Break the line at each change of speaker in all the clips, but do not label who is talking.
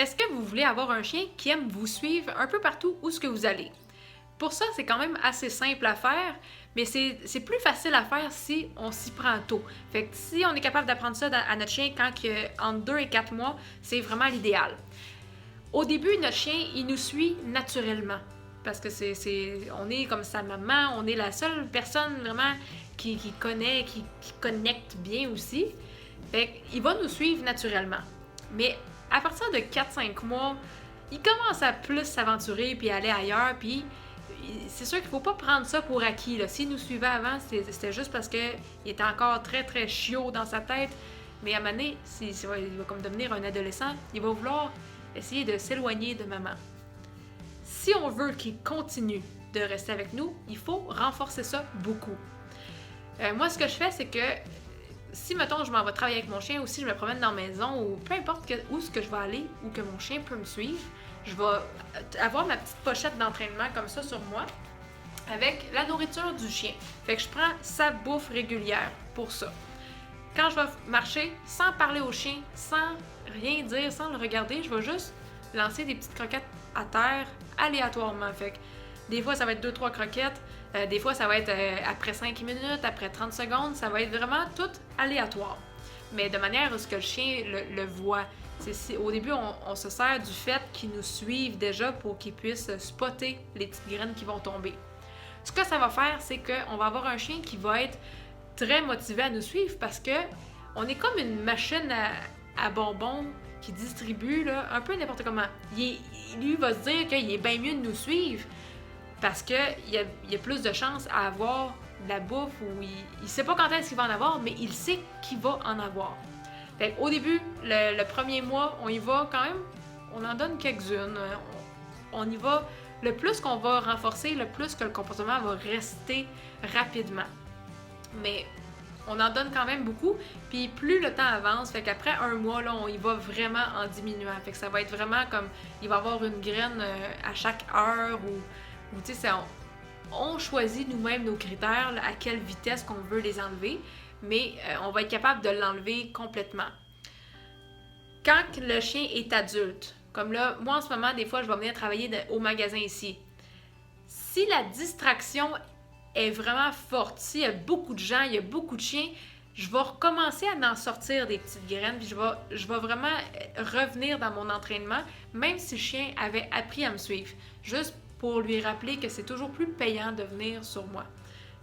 Est-ce que vous voulez avoir un chien qui aime vous suivre un peu partout où ce que vous allez? Pour ça, c'est quand même assez simple à faire, mais c'est plus facile à faire si on s'y prend tôt. Fait que si on est capable d'apprendre ça à notre chien quand entre 2 et 4 mois, c'est vraiment l'idéal. Au début, notre chien, il nous suit naturellement. Parce que on est comme sa maman, on est la seule personne vraiment qui connaît, qui connecte bien aussi. Fait qu'il va nous suivre naturellement. Mais à partir de 4-5 mois, il commence à plus s'aventurer puis aller ailleurs. Puis c'est sûr qu'il faut pas prendre ça pour acquis. S'il nous suivait avant, c'était juste parce qu'il était encore très très chiot dans sa tête. Mais à un moment donné, il va comme devenir un adolescent, il va vouloir essayer de s'éloigner de maman. Si on veut qu'il continue de rester avec nous, il faut renforcer ça beaucoup. Moi, ce que je fais, c'est que si, mettons, je m'en vais travailler avec mon chien ou si je me promène dans la maison ou peu importe où ce que je vais aller ou que mon chien peut me suivre, je vais avoir ma petite pochette d'entraînement comme ça sur moi avec la nourriture du chien. Fait que je prends sa bouffe régulière pour ça. Quand je vais marcher, sans parler au chien, sans rien dire, sans le regarder, je vais juste lancer des petites croquettes à terre aléatoirement. Fait que des fois, ça va être 2-3 croquettes. Des fois, ça va être après 5 minutes, après 30 secondes. Ça va être vraiment tout aléatoire. Mais de manière à ce que le chien le voit. Au début, on se sert du fait qu'il nous suive déjà pour qu'il puisse spotter les petites graines qui vont tomber. Ce que ça va faire, c'est qu'on va avoir un chien qui va être très motivé à nous suivre parce que on est comme une machine à bonbons qui distribue là, un peu n'importe comment. Lui va se dire qu'il est bien mieux de nous suivre parce qu'il y a plus de chances à avoir de la bouffe ou il sait pas quand est-ce qu'il va en avoir, mais il sait qu'il va en avoir. Fait au début, le premier mois, on y va quand même, on en donne quelques-unes. On y va, le plus qu'on va renforcer, le plus que le comportement va rester rapidement. Mais on en donne quand même beaucoup, puis plus le temps avance, fait qu'après un mois, là, on y va vraiment en diminuant. Fait que ça va être vraiment comme, il va y avoir une graine à chaque heure ou tu sais, on choisit nous-mêmes nos critères, là, à quelle vitesse qu'on veut les enlever, mais on va être capable de l'enlever complètement. Quand le chien est adulte, comme là, moi en ce moment, des fois, je vais venir travailler au magasin ici. Si la distraction est vraiment forte, s'il y a beaucoup de gens, il y a beaucoup de chiens, je vais recommencer à en sortir des petites graines, puis je vais vraiment revenir dans mon entraînement, même si le chien avait appris à me suivre. Juste pour lui rappeler que c'est toujours plus payant de venir sur moi.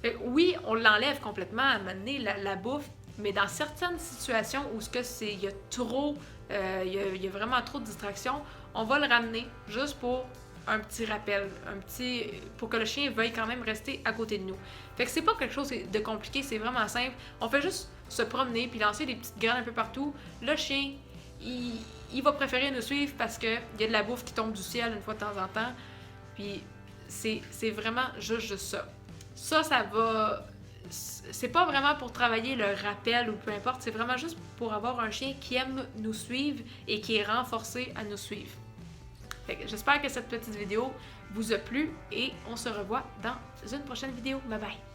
Fait que oui, on l'enlève complètement à mener la bouffe, mais dans certaines situations où il y a trop, il y a vraiment trop de distractions, on va le ramener juste pour un petit rappel, pour que le chien veuille quand même rester à côté de nous. Fait que c'est pas quelque chose de compliqué, c'est vraiment simple. On fait juste se promener puis lancer des petites graines un peu partout. Le chien, il va préférer nous suivre parce que il y a de la bouffe qui tombe du ciel une fois de temps en temps. Puis c'est vraiment juste ça. Ça va. C'est pas vraiment pour travailler le rappel ou peu importe, c'est vraiment juste pour avoir un chien qui aime nous suivre et qui est renforcé à nous suivre. J'espère que cette petite vidéo vous a plu et on se revoit dans une prochaine vidéo. Bye bye!